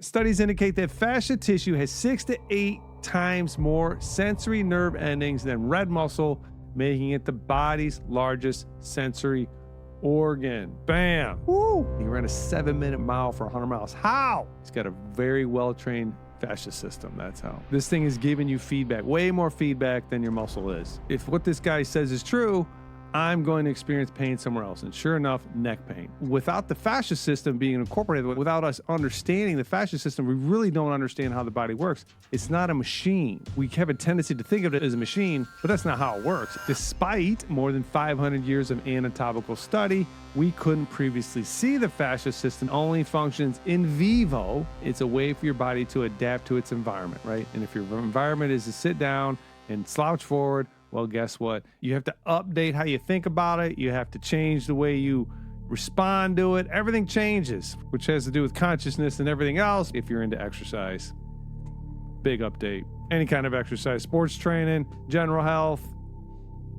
Studies indicate that fascia tissue has 6 to 8 times more sensory nerve endings than red muscle, making it the body's largest sensory organ. Bam! Woo! He ran a 7-minute mile for 100 miles. How? He's got a very well-trained fascia system. That's how. This thing is giving you feedback, way more feedback than your muscle is. If what this guy says is true, I'm going to experience pain somewhere else. And sure enough, neck pain. Without the fascia system being incorporated, without us understanding the fascia system, we really don't understand how the body works. It's not a machine. We have a tendency to think of it as a machine, but that's not how it works. Despite more than 500 years of anatomical study, we couldn't previously see the fascia system only functions in vivo. It's a way for your body to adapt to its environment, right? And if your environment is to sit down and slouch forward, well, guess what? You have to update how you think about it. You have to change the way you respond to it. Everything changes, which has to do with consciousness and everything else. If you're into exercise, big update. Any kind of exercise, sports training, general health,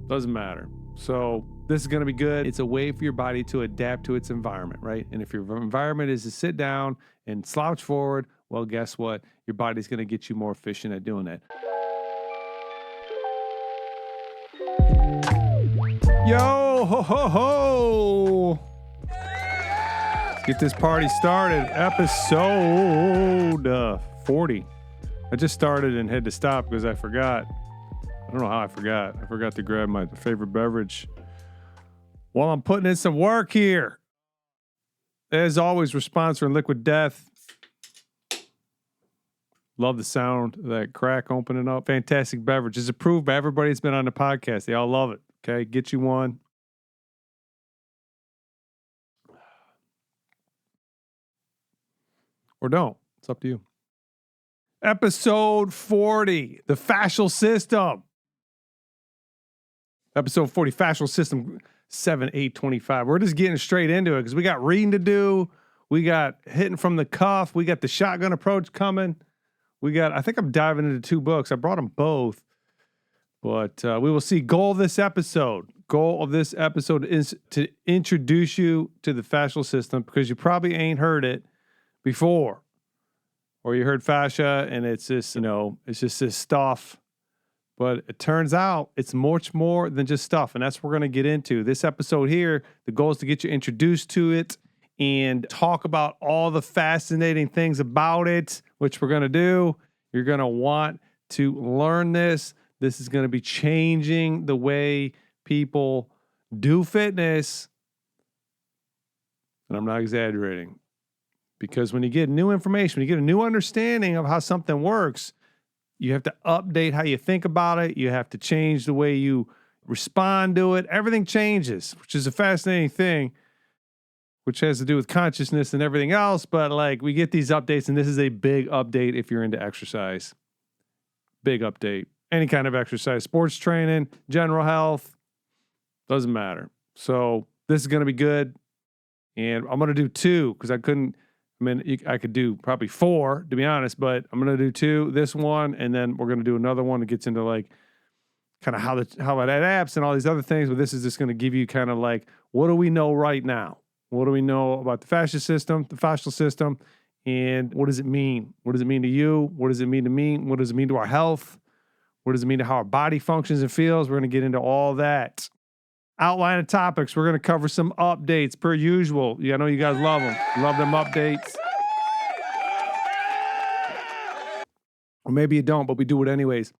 doesn't matter. So this is going to be good. It's a way for your body to adapt to its environment, right? And if your environment is to sit down and slouch forward, well, guess what? Your body's going to get you more efficient at doing that. Yo, ho, ho, ho. Let's get this party started. Episode 40. I just started and had to stop because I forgot. I don't know how I forgot. I forgot to grab my favorite beverage while I'm putting in some work here. As always, we're sponsoring Liquid Death. Love the sound of that crack opening up. Fantastic beverage. It's approved by everybody that's been on the podcast. They all love it. Okay, get you one. Or don't. It's up to you. Episode 40, the fascial system. Episode 40, fascial system 7/8/25. We're just getting straight into it because we got reading to do. We got hitting from the cuff. We got the shotgun approach coming. I think I'm diving into 2 books. I brought them both. But we will see. Goal of this episode is to introduce you to the fascial system because you probably ain't heard it before. Or you heard fascia and it's just, it's just this stuff. But it turns out it's much more than just stuff. And that's what we're going to get into. This episode here, the goal is to get you introduced to it and talk about all the fascinating things about it, which we're going to do. You're going to want to learn this. This is going to be changing the way people do fitness. And I'm not exaggerating. Because when you get new information, when you get a new understanding of how something works, you have to update how you think about it. You have to change the way you respond to it. Everything changes, which is a fascinating thing, which has to do with consciousness and everything else. But we get these updates, and this is a big update if you're into exercise. Big update. Any kind of exercise, sports training, general health, doesn't matter. So this is going to be good. And I'm going to do 2 because I could do probably 4 to be honest, but I'm going to do 2, this one, and then we're going to do another one that gets into kind of how it adapts and all these other things. But this is just going to give you kind of what do we know right now? What do we know about the fascial system, and what does it mean? What does it mean to you? What does it mean to me? What does it mean to our health? What does it mean to how our body functions and feels? We're going to get into all that. Outline of topics. We're going to cover some updates per usual. I know you guys love them. Love them updates. Or maybe you don't, but we do it anyways.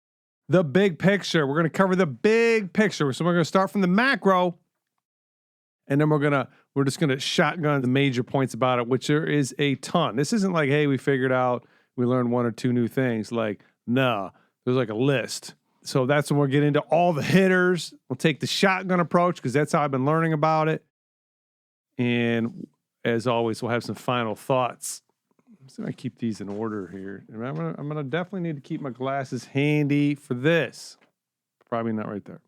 The big picture. We're going to cover the big picture. So we're going to start from the macro, and then we're just going to shotgun the major points about it, which there is a ton. This isn't hey, we figured out, we learned 1 or 2 new things. No. There's a list. So that's when we'll get into all the hitters. We'll take the shotgun approach because that's how I've been learning about it. And as always, we'll have some final thoughts. So I keep these in order here. And I'm gonna definitely need to keep my glasses handy for this. Probably not right there.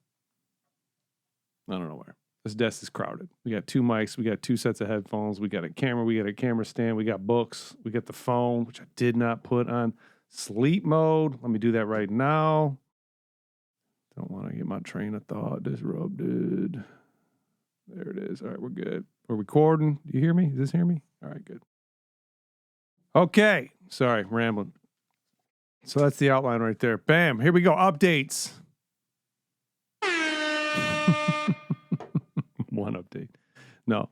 I don't know where. This desk is crowded. We got 2 mics. We got 2 sets of headphones. We got a camera. We got a camera stand. We got books. We got the phone, which I did not put on sleep mode. Let me do that right now. Don't want to get my train of thought disrupted. There it is. All right, we're good. We're recording. Do you hear me? Does this hear me? All right, good. Okay, Sorry, rambling. So that's the outline right there. Bam. Here we go. Updates. One update. No,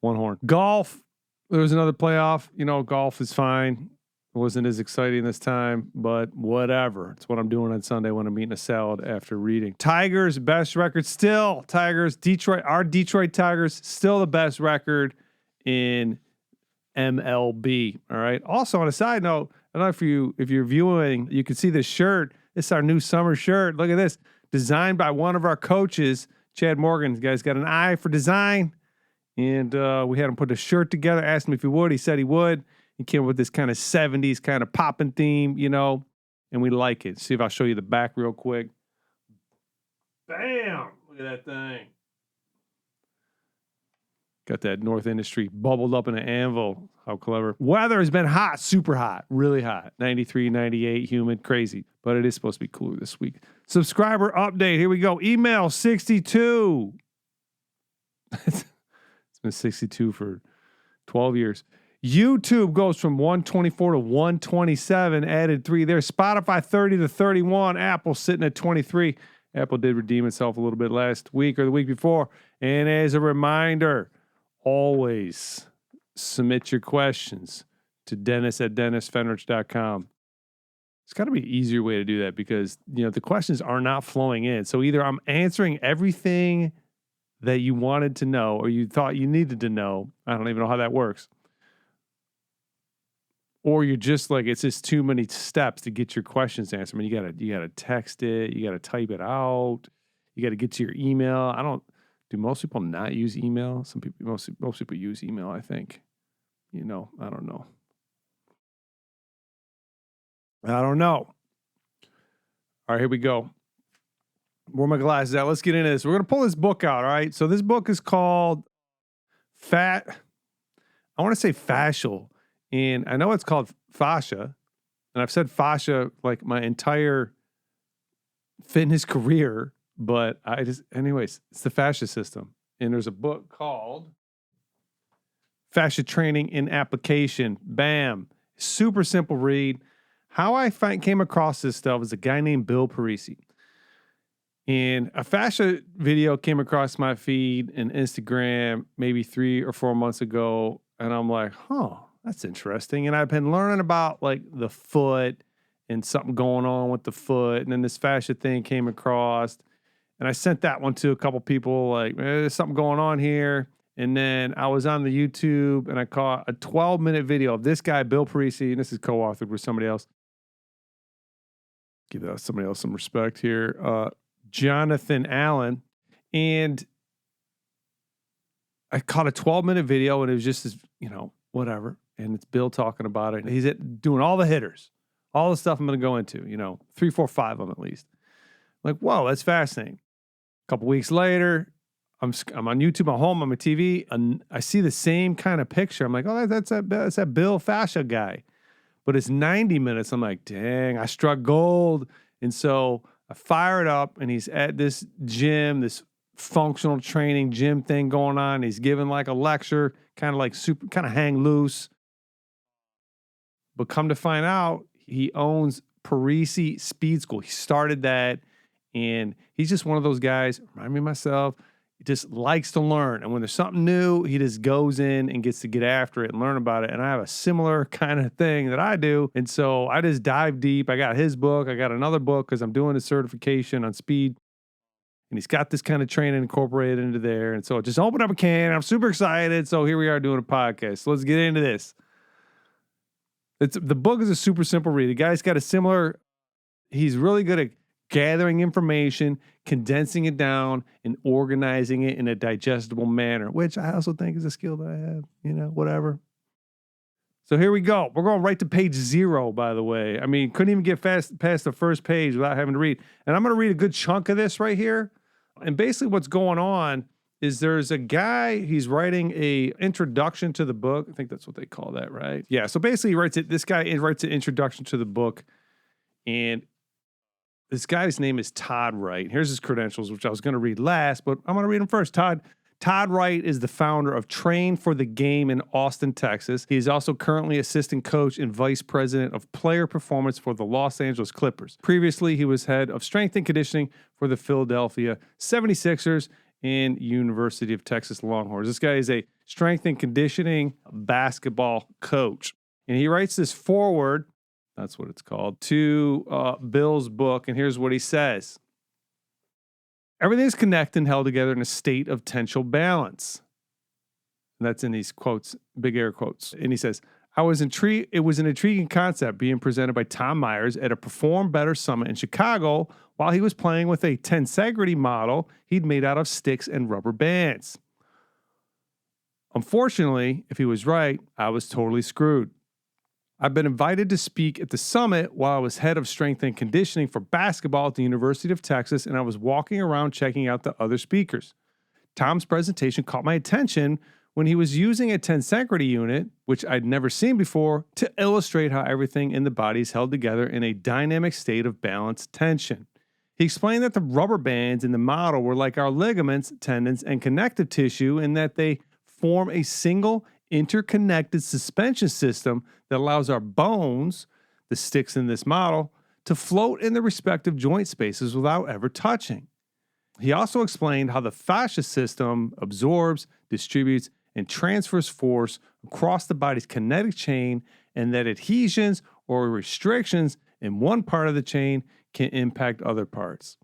one horn. Golf. There was another playoff. Golf is fine. It wasn't as exciting this time, but whatever. It's what I'm doing on Sunday when I'm eating a salad after reading. Tigers, best record still. Tigers, Detroit. Our Detroit Tigers, still the best record in MLB. All right. Also, on a side note, I don't know if you're viewing, you can see this shirt. This is our new summer shirt. Look at this. Designed by one of our coaches, Chad Morgan. The guy's got an eye for design. And we had him put a shirt together, asked him if he would. He said he would. He came up with this kind of 70s kind of popping theme, and we like it. See if I'll show you the back real quick. Bam! Look at that thing. Got that North Industry bubbled up in an anvil. How clever. Weather has been hot, super hot, really hot. 93, 98, humid, crazy. But it is supposed to be cooler this week. Subscriber update. Here we go. Email 62. It's been 62 for 12 years. YouTube goes from 124 to 127, added 3 there. Spotify 30 to 31. Apple sitting at 23. Apple did redeem itself a little bit last week or the week before. And as a reminder, always submit your questions to dennis@dennisfenrich.com. It's got to be an easier way to do that because, the questions are not flowing in. So either I'm answering everything that you wanted to know or you thought you needed to know. I don't even know how that works. Or you're just like, it's just too many steps to get your questions answered. I mean, you gotta text it, you gotta type it out, you gotta get to your email. Do most people not use email? Most people use email, I think. I don't know. All right, here we go. Where are my glasses at? Let's get into this. We're going to pull this book out, all right? So this book is called I want to say Fascial. And I know it's called Fascia. And I've said fascia like my entire fitness career. But anyways, it's the fascia system. And there's a book called Fascia Training in Application. Bam. Super simple read. How I came across this stuff is a guy named Bill Parisi. And a fascia video came across my feed in Instagram maybe 3 or 4 months ago. And I'm like, that's interesting. And I've been learning about like the foot and something going on with the foot. And then this fascia thing came across. And I sent that one to a couple people like, there's something going on here. And then I was on the YouTube and I caught a 12-minute video of this guy, Bill Parisi. And this is co-authored with somebody else. Give somebody else some respect here. Jonathan Allen, and I caught a 12-minute video and it was just this, whatever. And it's Bill talking about it. He's doing all the hitters, all the stuff I'm going to go into, 3, 4, 5 of them at least. Like, whoa, that's fascinating. A couple weeks later, I'm on YouTube, I'm home on my TV, and I see the same kind of picture. I'm like, oh, that's that Bill Fascia guy. But it's 90 minutes. I'm like, dang, I struck gold. And so I fire it up, and he's at this gym, this functional training gym thing going on. He's giving like a lecture, kind of hang loose. But come to find out, he owns Parisi Speed School. He started that, and he's just one of those guys, remind me of myself, he just likes to learn. And when there's something new, he just goes in and gets to get after it and learn about it. And I have a similar kind of thing that I do. And so I just dive deep. I got his book. I got another book because I'm doing a certification on speed. And he's got this kind of training incorporated into there. And so just open up a can. I'm super excited. So here we are doing a podcast. So let's get into this. The book is a super simple read. The guy's got he's really good at gathering information, condensing it down, and organizing it in a digestible manner, which I also think is a skill that I have, whatever. So here we go. We're going right to page 0, by the way. I mean, couldn't even get past the first page without having to read. And I'm going to read a good chunk of this right here. And basically what's going on is there's a guy, he's writing a introduction to the book. I think that's what they call that, right? Yeah, so basically this guy writes an introduction to the book, and this guy's name is Todd Wright. Here's his credentials, which I was going to read last, but I'm going to read them first. Todd Todd Wright is the founder of Train for the Game in Austin, Texas. He is also currently assistant coach and vice president of player performance for the Los Angeles Clippers. Previously, he was head of strength and conditioning for the Philadelphia 76ers and University of Texas Longhorns. This guy is a strength and conditioning basketball coach. And he writes this foreword, that's what it's called, to Bill's book. And here's what he says. Everything is connected and held together in a state of tensile balance. And that's in these quotes, big air quotes. And he says, it was an intriguing concept being presented by Tom Myers at a Perform Better Summit in Chicago while he was playing with a tensegrity model he'd made out of sticks and rubber bands. Unfortunately, if he was right, I was totally screwed. I've been invited to speak at the summit while I was head of strength and conditioning for basketball at the University of Texas, and I was walking around checking out the other speakers. Tom's presentation caught my attention when he was using a tensegrity unit, which I'd never seen before, to illustrate how everything in the body is held together in a dynamic state of balanced tension. He explained that the rubber bands in the model were like our ligaments, tendons, and connective tissue in that they form a single interconnected suspension system that allows our bones, the sticks in this model, to float in the respective joint spaces without ever touching. He also explained how the fascia system absorbs, distributes, and transfers force across the body's kinetic chain, and that adhesions or restrictions in one part of the chain can impact other parts.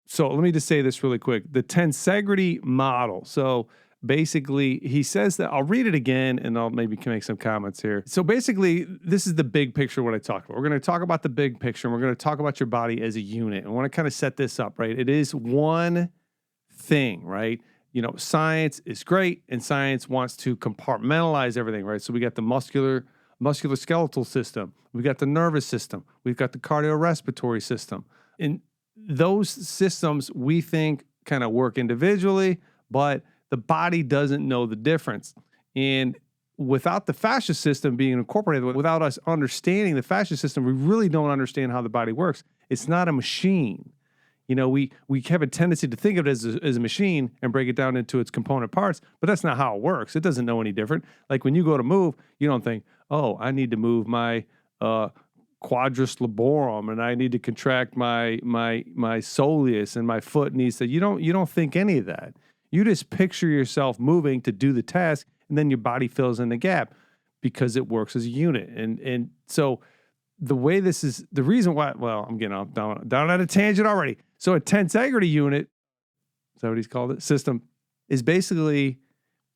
So let me just say this really quick. The tensegrity model. So basically, he says that, I'll read it again and I'll maybe make some comments here. So basically, this is the big picture of what I talked about. We're going to talk about the big picture and we're going to talk about your body as a unit. I want to kind of set this up, right? It is one thing, right? You know, science is great and science wants to compartmentalize everything, right? So we got the musculoskeletal system, we got the nervous system, we've got the cardiorespiratory system. And those systems we think kind of work individually, but the body doesn't know the difference. And without the fascia system being incorporated, without us understanding the fascia system, we really don't understand how the body works. It's not a machine. You know, we have a tendency to think of it as a machine and break it down into its component parts, but that's not how it works. It doesn't know any different. Like when you go to move, you don't think, oh, I need to move my quadris laborum and I need to contract my soleus and my foot needs to. You don't think any of that. You just picture yourself moving to do the task, and then your body fills in the gap because it works as a unit. And so the way this is, the reason why, well, I'm getting off down at a tangent already. So a tensegrity unit, is that what he's called it? System is basically,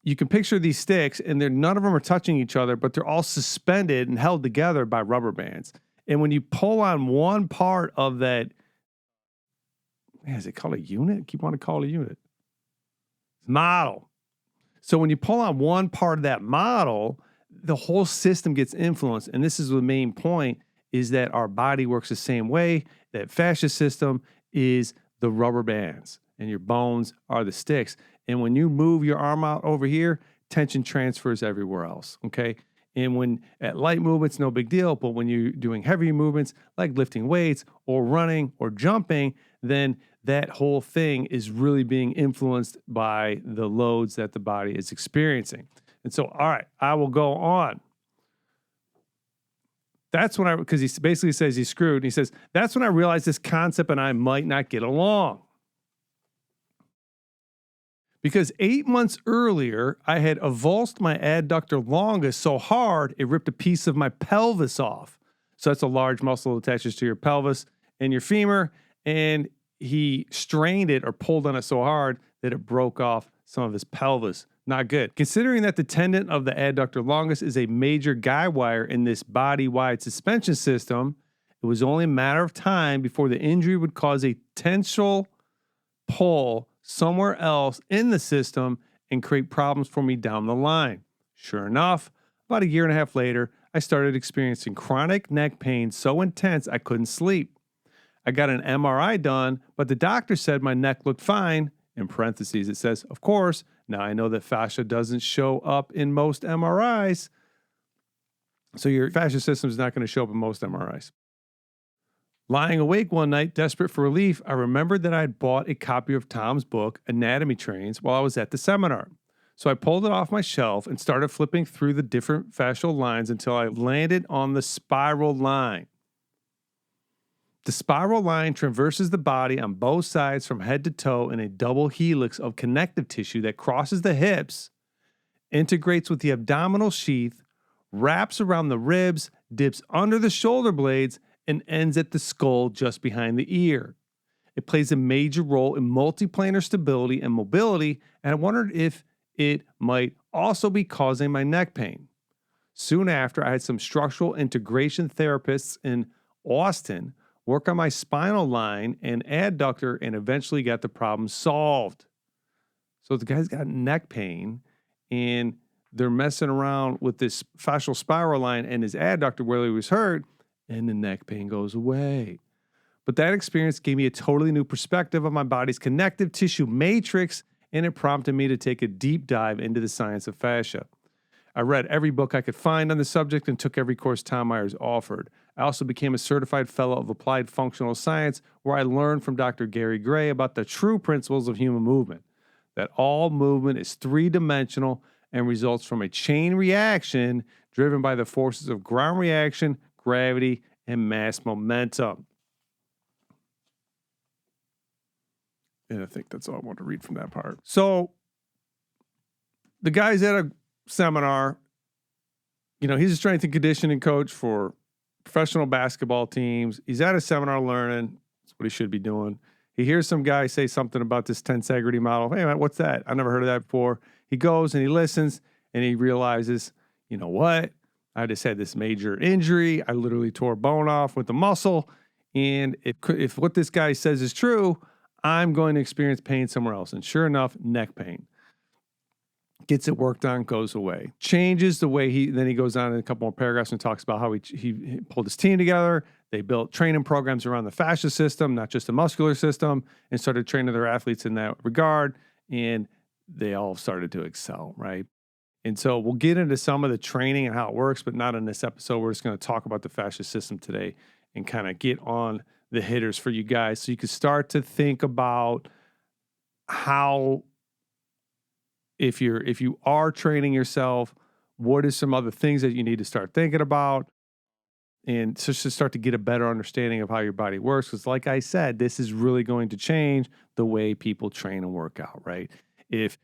you can picture these sticks, and none of them are touching each other, but they're all suspended and held together by rubber bands. And when you pull on one part of that, is it called a unit? I keep wanting to call it a unit. Model. So when you pull on one part of that model, the whole system gets influenced. And this is the main point, is that our body works the same way. That fascia system is the rubber bands and your bones are the sticks. And when you move your arm out over here, tension transfers everywhere else, okay? And when at light movements, no big deal. But when you're doing heavy movements like lifting weights or running or jumping, then that whole thing is really being influenced by the loads that the body is experiencing. And so, all right, I will go on. That's when because he basically says he's screwed. And he says, that's when I realized this concept and I might not get along. Because 8 months earlier, I had avulsed my adductor longus so hard, it ripped a piece of my pelvis off. So that's a large muscle that attaches to your pelvis and your femur. And he strained it or pulled on it so hard that it broke off some of his pelvis. Not good. Considering that the tendon of the adductor longus is a major guide wire in this body-wide suspension system, it was only a matter of time before the injury would cause a tensile pull somewhere else in the system and create problems for me down the line. Sure enough, about a year and a half later, I started experiencing chronic neck pain so intense I couldn't sleep. I got an MRI done, but the doctor said my neck looked fine. In parentheses, it says, of course, now I know that fascia doesn't show up in most MRIs. So your fascia system is not going to show up in most MRIs. Lying awake one night, desperate for relief, I remembered that I had bought a copy of Tom's book, Anatomy Trains, while I was at the seminar. So I pulled it off my shelf and started flipping through the different fascial lines until I landed on the spiral line. The spiral line traverses the body on both sides from head to toe in a double helix of connective tissue that crosses the hips, integrates with the abdominal sheath, wraps around the ribs, dips under the shoulder blades, and ends at the skull just behind the ear. It plays a major role in multiplanar stability and mobility, and I wondered if it might also be causing my neck pain. Soon after, I had some structural integration therapists in Austin work on my spinal line and adductor and eventually got the problem solved. So the guy's got neck pain and they're messing around with this fascial spiral line and his adductor where he was hurt, and the neck pain goes away. But that experience gave me a totally new perspective of my body's connective tissue matrix, and it prompted me to take a deep dive into the science of fascia. I read every book I could find on the subject and took every course Tom Myers offered. I also became a certified fellow of applied functional science, where I learned from Dr. Gary Gray about the true principles of human movement, that all movement is three-dimensional and results from a chain reaction driven by the forces of ground reaction, gravity, and mass momentum. And I think that's all I want to read from that part. So the guy's at a seminar. You know, he's a strength and conditioning coach for professional basketball teams. He's at a seminar learning. That's what he should be doing. He hears some guy say something about this tensegrity model. Hey, man, what's that? I never heard of that before. He goes and he listens and he realizes, you know what? I just had this major injury. I literally tore a bone off with the muscle. And if what this guy says is true, I'm going to experience pain somewhere else. And sure enough, neck pain. Gets it worked on, goes away. Changes the way then he goes on in a couple more paragraphs and talks about how he pulled his team together. They built training programs around the fascia system, not just the muscular system, and started training their athletes in that regard. And they all started to excel, right? And so we'll get into some of the training and how it works, but not in this episode. We're just going to talk about the fascia system today and kind of get on the hitters for you guys so you can start to think about how, if you are training yourself, what is some other things that you need to start thinking about, and just to start to get a better understanding of how your body works. Because like I said, this is really going to change the way people train and work out, right? If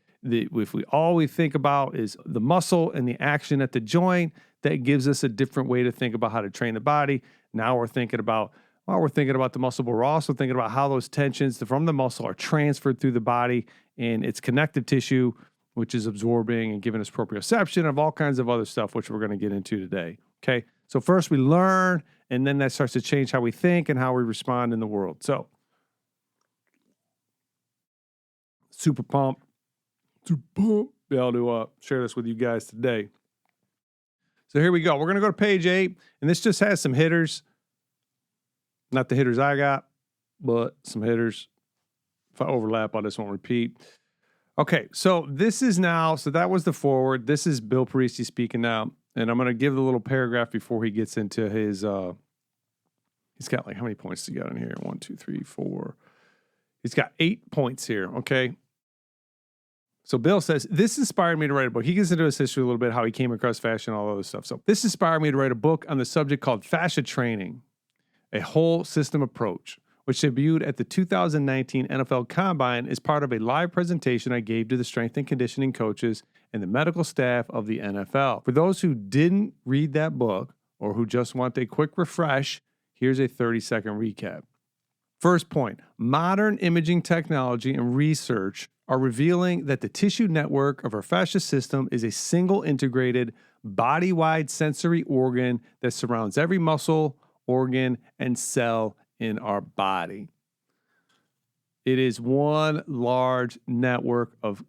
all we think about is the muscle and the action at the joint, that gives us a different way to think about how to train the body. Now we're thinking about the muscle, but we're also thinking about how those tensions from the muscle are transferred through the body and its connective tissue, which is absorbing and giving us proprioception of all kinds of other stuff, which we're going to get into today. Okay. So first we learn, and then that starts to change how we think and how we respond in the world. So super pumped. Be able to share this with you guys today. So here we go. We're going to go to page 8, and this just has some hitters. Not the hitters I got, but some hitters. If I overlap, I just won't repeat. Okay, so that was the forward. This is Bill Parisi speaking now, and I'm going to give the little paragraph before he gets into his, he's got like, how many points do you got in here? 1, 2, 3, 4. He's got 8 points here, okay? So Bill says, this inspired me to write a book. He gets into his history a little bit, how he came across fascia and all other stuff. So this inspired me to write a book on the subject called Fascia Training, a whole system approach, which debuted at the 2019 NFL Combine as part of a live presentation I gave to the strength and conditioning coaches and the medical staff of the NFL. For those who didn't read that book or who just want a quick refresh, here's a 30-second recap. First point, modern imaging technology and research are revealing that the tissue network of our fascia system is a single integrated, body-wide sensory organ that surrounds every muscle, organ, and cell in our body. It is one large network of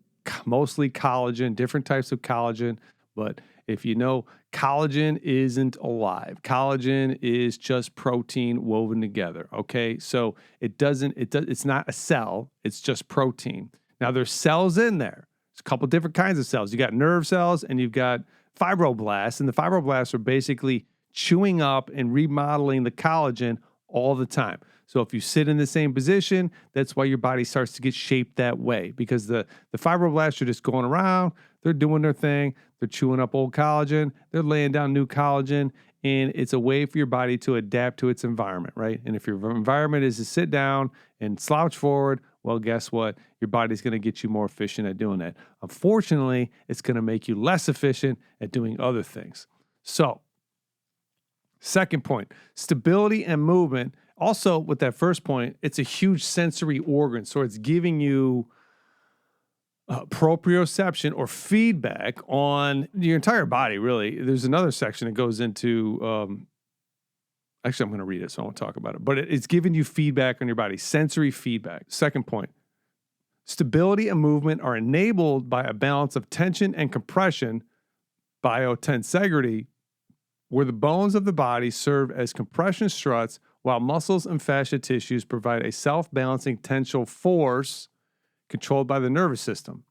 mostly collagen, different types of collagen, but if you know, collagen isn't alive. Collagen is just protein woven together, okay? So it's not a cell, it's just protein. Now there's cells in there. There's a couple different kinds of cells. You got nerve cells and you've got fibroblasts, and the fibroblasts are basically chewing up and remodeling the collagen all the time. So if you sit in the same position, that's why your body starts to get shaped that way, because the fibroblasts are just going around, they're doing their thing, they're chewing up old collagen, they're laying down new collagen, and it's a way for your body to adapt to its environment, right? And if your environment is to sit down and slouch forward, well, guess what? Your body's going to get you more efficient at doing that. Unfortunately, it's going to make you less efficient at doing other things. So, second point, stability and movement. Also, with that first point, it's a huge sensory organ. So it's giving you proprioception or feedback on your entire body, really. There's another section that goes into, actually, I'm going to read it, so I won't talk about it. But it's giving you feedback on your body, sensory feedback. Second point, stability and movement are enabled by a balance of tension and compression, biotensegrity, where the bones of the body serve as compression struts, while muscles and fascia tissues provide a self-balancing tensile force controlled by the nervous system.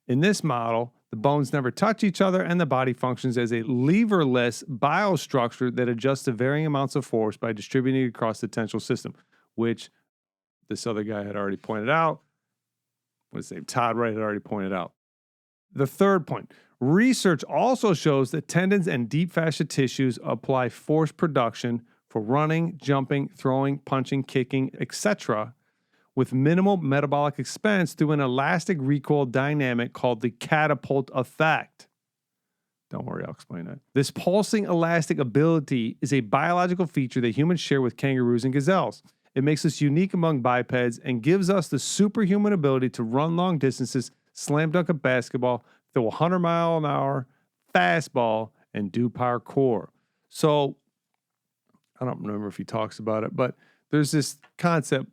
In this model, the bones never touch each other, and the body functions as a leverless biostructure that adjusts to varying amounts of force by distributing it across the tensile system, which this other guy had already pointed out. What's his name? Todd Wright had already pointed out. The third point, research also shows that tendons and deep fascia tissues apply force production for running, jumping, throwing, punching, kicking, etc., with minimal metabolic expense through an elastic recoil dynamic called the catapult effect. Don't worry, I'll explain that. This pulsing elastic ability is a biological feature that humans share with kangaroos and gazelles. It makes us unique among bipeds and gives us the superhuman ability to run long distances, slam dunk a basketball, throw 100-mile-an-hour fastball, and do parkour. So, I don't remember if he talks about it, but there's this concept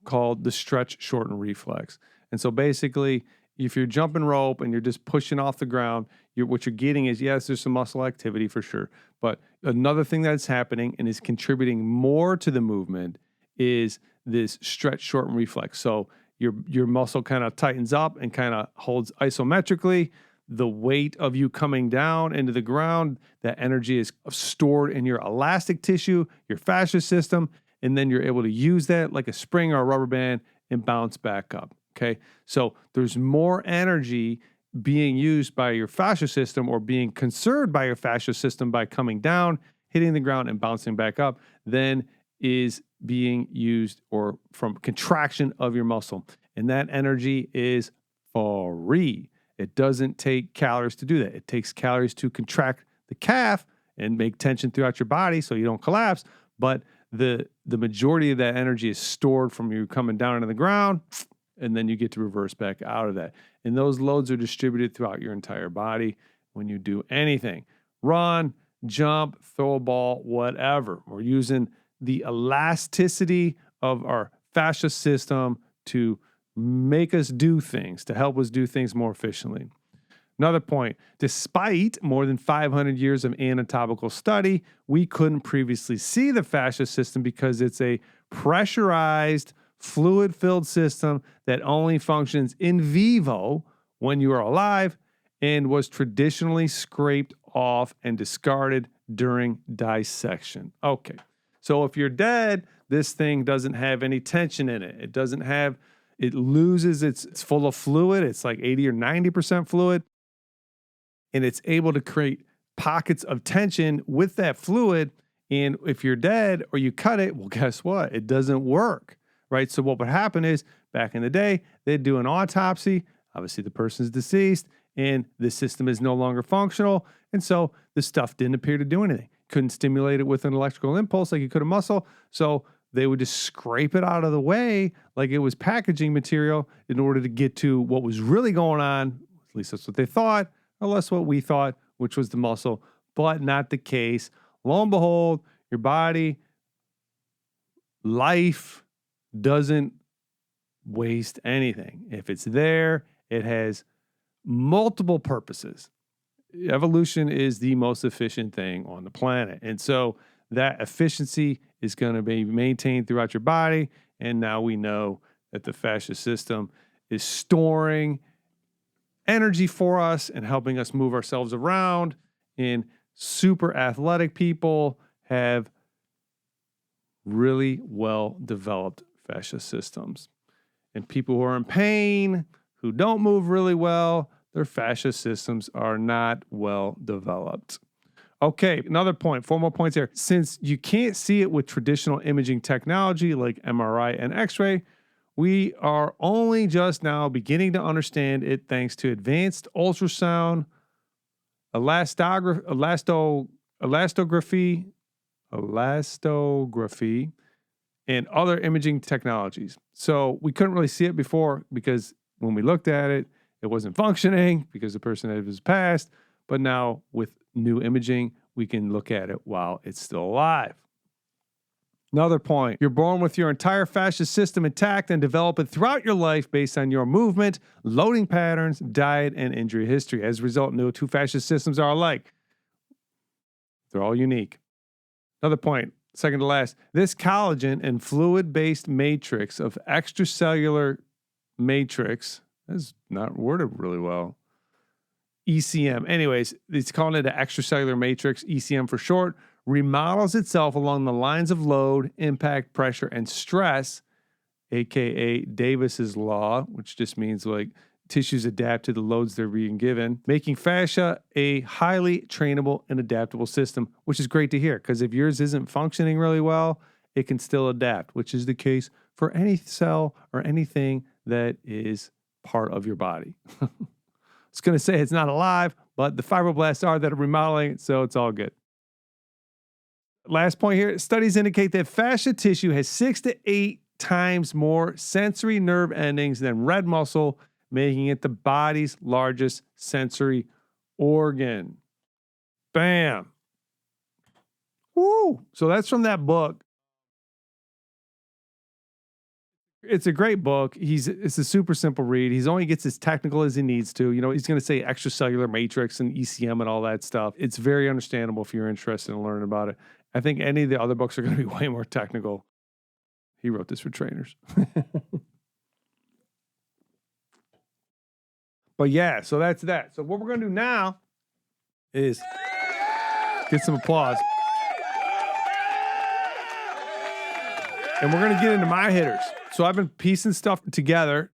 called the stretch, shorten reflex. And so basically, if you're jumping rope and you're just pushing off the ground, what you're getting is, yes, there's some muscle activity for sure. But another thing that's happening and is contributing more to the movement is this stretch, shorten reflex. So your muscle kind of tightens up and kind of holds isometrically. The weight of you coming down into the ground, that energy is stored in your elastic tissue, your fascia system, and then you're able to use that like a spring or a rubber band and bounce back up, okay? So there's more energy being used by your fascia system or being conserved by your fascia system by coming down, hitting the ground, and bouncing back up than is being used or from contraction of your muscle. And that energy is free. It doesn't take calories to do that. It takes calories to contract the calf and make tension throughout your body so you don't collapse, but the majority of that energy is stored from you coming down into the ground, and then you get to reverse back out of that. And those loads are distributed throughout your entire body when you do anything. Run, jump, throw a ball, whatever. We're using the elasticity of our fascia system to make us do things, to help us do things more efficiently. Another point, despite more than 500 years of anatomical study, we couldn't previously see the fascia system because it's a pressurized, fluid-filled system that only functions in vivo when you are alive and was traditionally scraped off and discarded during dissection. Okay, so if you're dead, this thing doesn't have any tension in it. It loses it's full of fluid. It's like 80 or 90% fluid. And it's able to create pockets of tension with that fluid. And if you're dead or you cut it, well, guess what? It doesn't work, right? So what would happen is back in the day, they'd do an autopsy. Obviously, the person's deceased and the system is no longer functional. And so the stuff didn't appear to do anything. Couldn't stimulate it with an electrical impulse like you could a muscle. So they would just scrape it out of the way like it was packaging material in order to get to what was really going on. At least that's what they thought. Unless what we thought, which was the muscle, but not the case. Lo and behold, your body, life doesn't waste anything. If it's there, it has multiple purposes. Evolution is the most efficient thing on the planet. And so that efficiency is going to be maintained throughout your body. And now we know that the fascia system is storing energy for us and helping us move ourselves around. And super athletic people have really well developed fascia systems. And people who are in pain, who don't move really well, their fascia systems are not well developed. Okay, another point, 4 more points here. Since you can't see it with traditional imaging technology like MRI and X-ray, we are only just now beginning to understand it thanks to advanced ultrasound, elastography, and other imaging technologies. So we couldn't really see it before because when we looked at it, it wasn't functioning because the person had was passed. But now with new imaging, we can look at it while it's still alive. Another point, you're born with your entire fascia system intact and develop it throughout your life based on your movement, loading patterns, diet, and injury history. As a result, no two fascia systems are alike. They're all unique. Another point, second to last, this collagen and fluid-based matrix of extracellular matrix, that's not worded really well, ECM. Anyways, it's calling it an extracellular matrix, ECM for short, remodels itself along the lines of load, impact, pressure, and stress, aka Davis's law, which just means like tissues adapt to the loads they're being given, making fascia a highly trainable and adaptable system, which is great to hear because if yours isn't functioning really well, it can still adapt, which is the case for any cell or anything that is part of your body. I was going to say it's not alive, but the fibroblasts are that are remodeling it, so it's all good. Last point here, studies indicate that fascia tissue has 6 to 8 times more sensory nerve endings than red muscle, making it the body's largest sensory organ. Bam. Woo. So that's from that book. It's a great book. It's a super simple read. He's only gets as technical as he needs to. You know, he's going to say extracellular matrix and ECM and all that stuff. It's very understandable if you're interested in learning about it. I think any of the other books are going to be way more technical. He wrote this for trainers. But yeah, so that's that. So what we're going to do now is get some applause. And we're going to get into my hitters. So I've been piecing stuff together,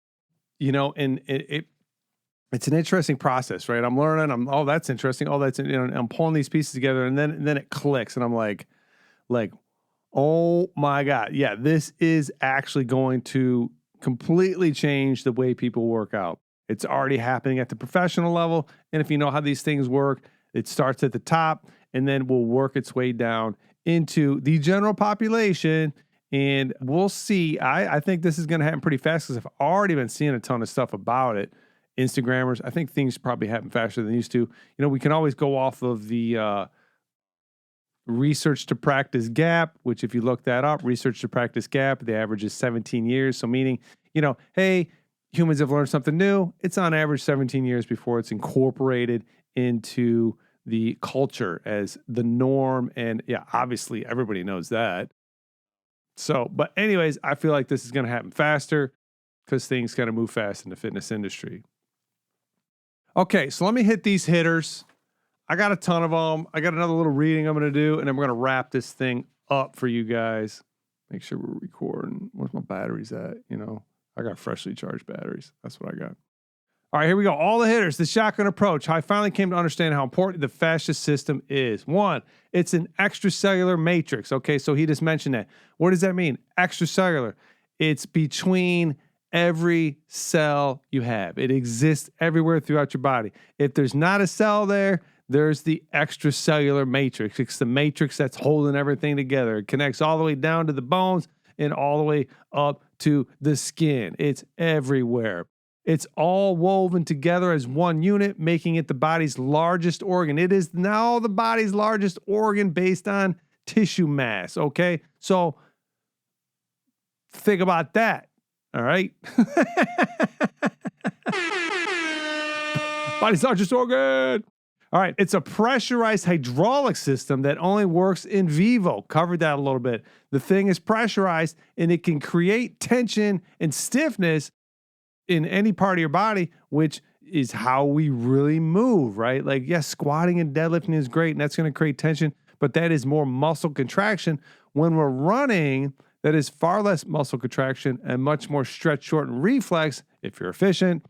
you know, and it's an interesting process, right? I'm learning. Oh, that's interesting. Oh, that's, you know, I'm pulling these pieces together, and then it clicks, and I'm like, oh my God, yeah, this is actually going to completely change the way people work out. It's already happening at the professional level, and if you know how these things work, it starts at the top, and then will work its way down into the general population. And we'll see. I think this is going to happen pretty fast because I've already been seeing a ton of stuff about it. Instagrammers, I think things probably happen faster than used to. You know, we can always go off of the research to practice gap, which if you look that up, research to practice gap, the average is 17 years. So meaning, you know, hey, humans have learned something new. It's on average 17 years before it's incorporated into the culture as the norm. And yeah, obviously everybody knows that. So, but anyways, I feel like this is going to happen faster because things kind of move fast in the fitness industry. Okay, so let me hit these hitters. I got a ton of them. I got another little reading I'm going to do, and then we're going to wrap this thing up for you guys. Make sure we're recording. Where's my batteries at? You know, I got freshly charged batteries. That's what I got. All right, here we go. All the hitters, the shotgun approach. I finally came to understand how important the fascia system is. 1, it's an extracellular matrix. Okay, so he just mentioned that. What does that mean? Extracellular. It's between every cell you have. It exists everywhere throughout your body. If there's not a cell there, there's the extracellular matrix. It's the matrix that's holding everything together. It connects all the way down to the bones and all the way up to the skin. It's everywhere. It's all woven together as one unit, making it the body's largest organ. It is now the body's largest organ based on tissue mass, okay? So think about that, all right? Body's largest organ. All right, it's a pressurized hydraulic system that only works in vivo. Covered that a little bit. The thing is pressurized, and it can create tension and stiffness in any part of your body, which is how we really move, right? Like, yes, squatting and deadlifting is great, and that's going to create tension, but that is more muscle contraction. When we're running, that is far less muscle contraction and much more stretch, shorten reflex if you're efficient.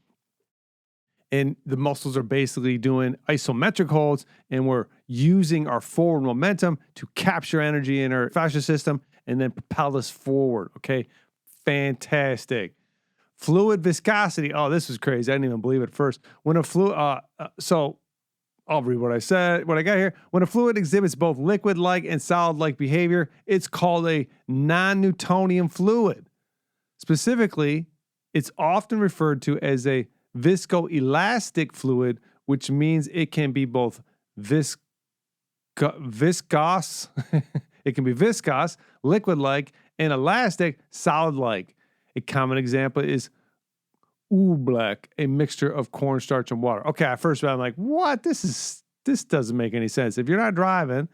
And the muscles are basically doing isometric holds, and we're using our forward momentum to capture energy in our fascia system and then propel us forward. Okay, fantastic. Fluid viscosity. Oh, this is crazy. I didn't even believe it at first. When a so I'll read what I got here. When a fluid exhibits both liquid-like and solid-like behavior, it's called a non-Newtonian fluid. Specifically, it's often referred to as a viscoelastic fluid, which means it can be both viscous, it can be viscous, liquid-like, and elastic, solid-like. A common example is oobleck, a mixture of cornstarch and water. Okay, at first I'm like, what? This doesn't make any sense. If you're not driving,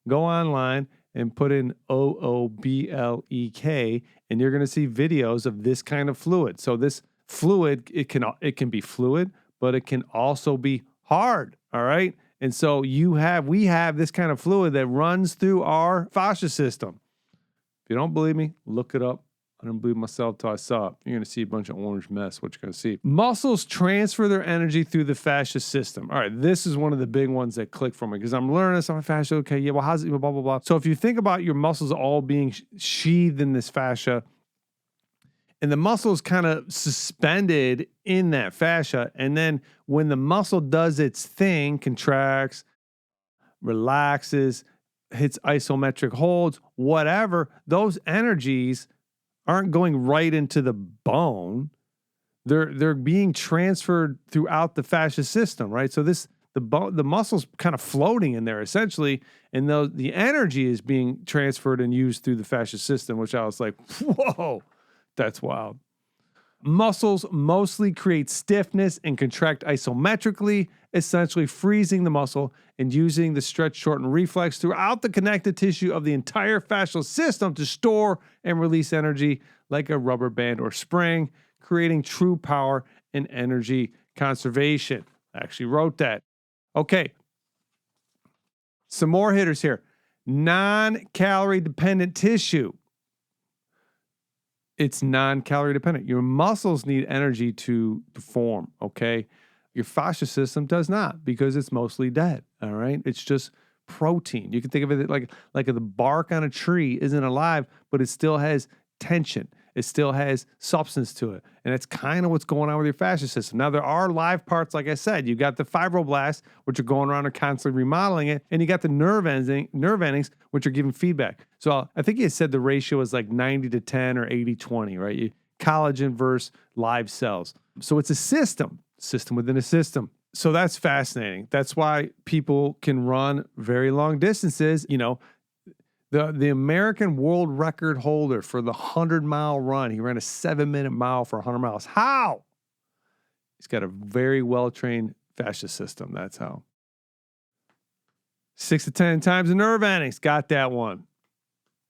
go online and put in OOBLEK, and you're going to see videos of this kind of fluid. So this fluid, it can be fluid, but it can also be hard. All right. And so we have this kind of fluid that runs through our fascia system. If you don't believe me, look it up. I didn't believe myself till I saw it. You're going to see a bunch of orange mess, what you're going to see. Muscles transfer their energy through the fascia system. All right, this is one of the big ones that click for me because I'm learning this on my fascia. Okay, yeah, well, how's it, blah, blah, blah. So if you think about your muscles all being sheathed in this fascia, and the muscle is kind of suspended in that fascia, and then when the muscle does its thing, contracts, relaxes, hits isometric holds, whatever, those energies aren't going right into the bone. They're being transferred throughout the fascia system, right? So the muscle's kind of floating in there essentially, and the energy is being transferred and used through the fascia system, which I was like, whoa, that's wild. Muscles mostly create stiffness and contract isometrically, essentially freezing the muscle and using the stretch, shorten reflex throughout the connective tissue of the entire fascial system to store and release energy like a rubber band or spring, creating true power and energy conservation. I actually wrote that. Okay. Some more hitters here. Non-calorie dependent tissue. It's non-calorie dependent. Your muscles need energy to perform, okay? Your fascia system does not because it's mostly dead, all right? It's just protein. You can think of it like the bark on a tree isn't alive, but it still has tension. It still has substance to it. And that's kind of what's going on with your fascia system. Now, there are live parts, like I said. You got the fibroblasts, which are going around and constantly remodeling it. And you got the nerve endings, which are giving feedback. So I think you said the ratio is like 90-10 or 80-20, right? Collagen versus live cells. So it's a system within a system. So that's fascinating. That's why people can run very long distances. You know, the American world record holder for the 100-mile run, he ran a 7-minute mile for 100 miles. How? He's got a very well-trained fascia system. That's how. 6 to 10 times the nerve endings. Got that one.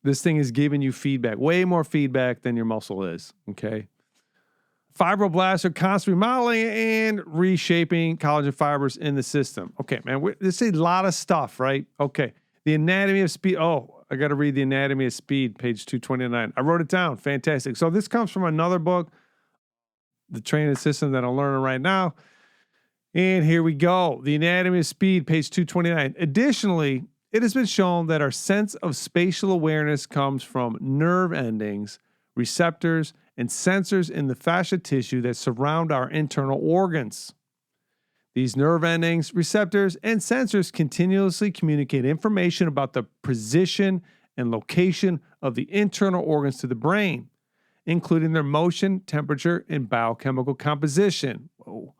This thing is giving you feedback, way more feedback than your muscle is, okay? Fibroblasts are constantly remodeling and reshaping collagen fibers in the system. Okay, man, this is a lot of stuff, right? Okay, the anatomy of speed. Oh, I got to read the anatomy of speed, page 229. I wrote it down. Fantastic. So this comes from another book, The Training System that I'm learning right now. And here we go. The anatomy of speed, page 229. Additionally, it has been shown that our sense of spatial awareness comes from nerve endings, receptors, and sensors in the fascia tissue that surround our internal organs. These nerve endings, receptors, and sensors continuously communicate information about the position and location of the internal organs to the brain, including their motion, temperature, and biochemical composition. Whoa.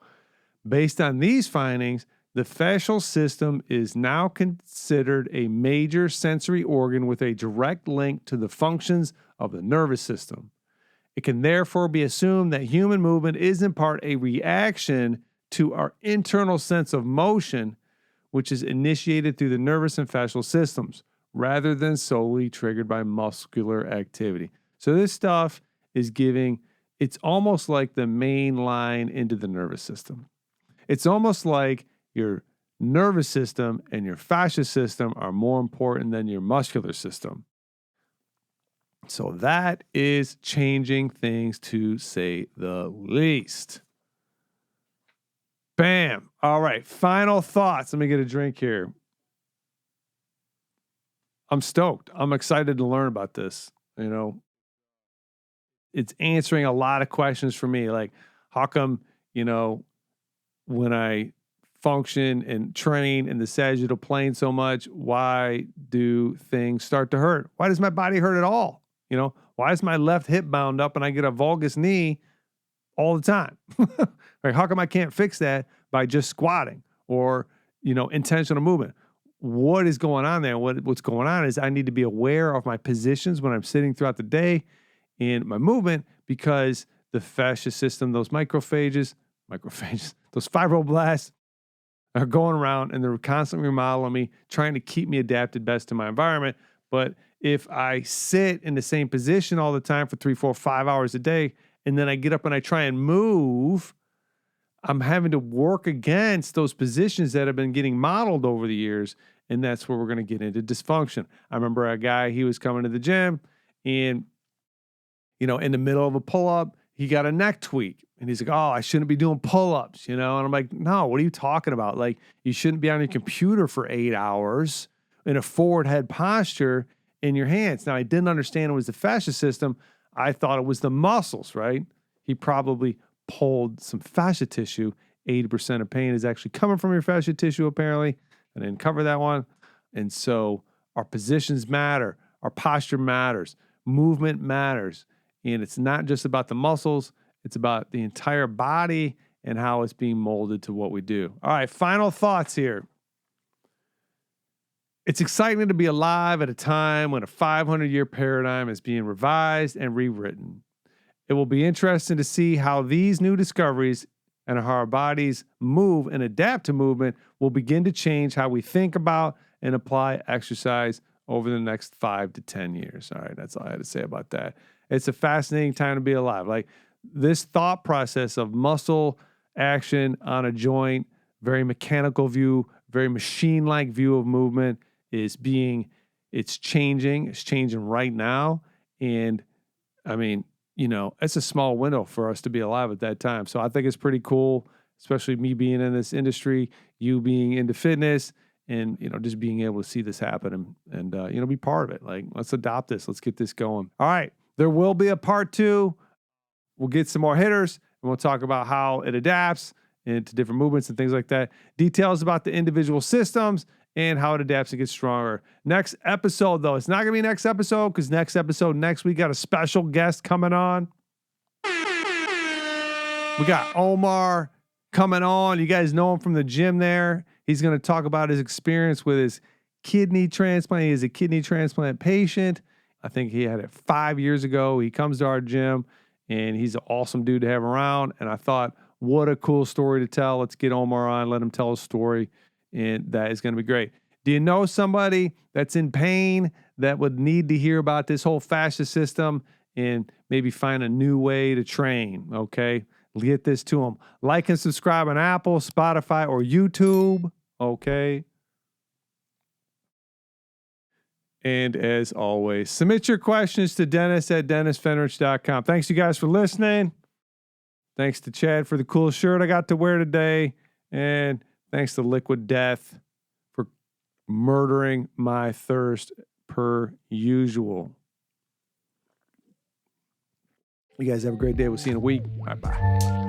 Based on these findings, the fascial system is now considered a major sensory organ with a direct link to the functions of the nervous system. It can therefore be assumed that human movement is in part a reaction to our internal sense of motion, which is initiated through the nervous and fascial systems, rather than solely triggered by muscular activity. So this stuff is it's almost like the main line into the nervous system. It's almost like your nervous system and your fascia system are more important than your muscular system. So that is changing things, to say the least. Bam. All right. Final thoughts. Let me get a drink here. I'm stoked. I'm excited to learn about this. It's answering a lot of questions for me. Like, how come, when I function and train in the sagittal plane so much, why do things start to hurt? Why does my body hurt at all? Why is my left hip bound up and I get a valgus knee all the time? Like, how come I can't fix that by just squatting or, intentional movement? What is going on there? What's going on is I need to be aware of my positions when I'm sitting throughout the day in my movement, because the fascia system, those macrophages, those fibroblasts are going around and they're constantly remodeling me, trying to keep me adapted best to my environment. But if I sit in the same position all the time for 3, 4, 5 hours a day, and then I get up and I try and move, I'm having to work against those positions that have been getting modeled over the years. And that's where we're going to get into dysfunction. I remember a guy, he was coming to the gym and, in the middle of a pull-up, he got a neck tweak. And he's like, oh, I shouldn't be doing pull-ups, And I'm like, no, what are you talking about? Like, you shouldn't be on your computer for 8 hours in a forward head posture in your hands. Now, I didn't understand it was the fascia system. I thought it was the muscles, right? He probably pulled some fascia tissue. 80% of pain is actually coming from your fascia tissue, apparently. I didn't cover that one. And so our positions matter. Our posture matters. Movement matters. And it's not just about the muscles. It's about the entire body and how it's being molded to what we do. All right, final thoughts here. It's exciting to be alive at a time when a 500-year paradigm is being revised and rewritten. It will be interesting to see how these new discoveries and how our bodies move and adapt to movement will begin to change how we think about and apply exercise over the next 5 to 10 years. All right, that's all I had to say about that. It's a fascinating time to be alive. Like, this thought process of muscle action on a joint, very mechanical view, very machine-like view of movement it's changing. It's changing right now. And I mean, it's a small window for us to be alive at that time. So I think it's pretty cool, especially me being in this industry, you being into fitness, and, just being able to see this happen and be part of it. Like, let's adopt this. Let's get this going. All right. There will be a part 2. We'll get some more hitters and we'll talk about how it adapts into different movements and things like that. Details about the individual systems and how it adapts and gets stronger. Next episode, though, it's not going to be next episode, because next week got a special guest coming on. We got Omar coming on. You guys know him from the gym there. He's going to talk about his experience with his kidney transplant. He is a kidney transplant patient. I think he had it 5 years ago. He comes to our gym, and he's an awesome dude to have around. And I thought, what a cool story to tell. Let's get Omar on, let him tell his story, and that is going to be great. Do you know somebody that's in pain that would need to hear about this whole fascia system and maybe find a new way to train? Okay, get this to them. Like and subscribe on Apple, Spotify, or YouTube. Okay. And as always, submit your questions to Dennis@DennisFenrich.com. Thanks, you guys, for listening. Thanks to Chad for the cool shirt I got to wear today. And thanks to Liquid Death for murdering my thirst per usual. You guys have a great day. We'll see you in a week. Bye-bye.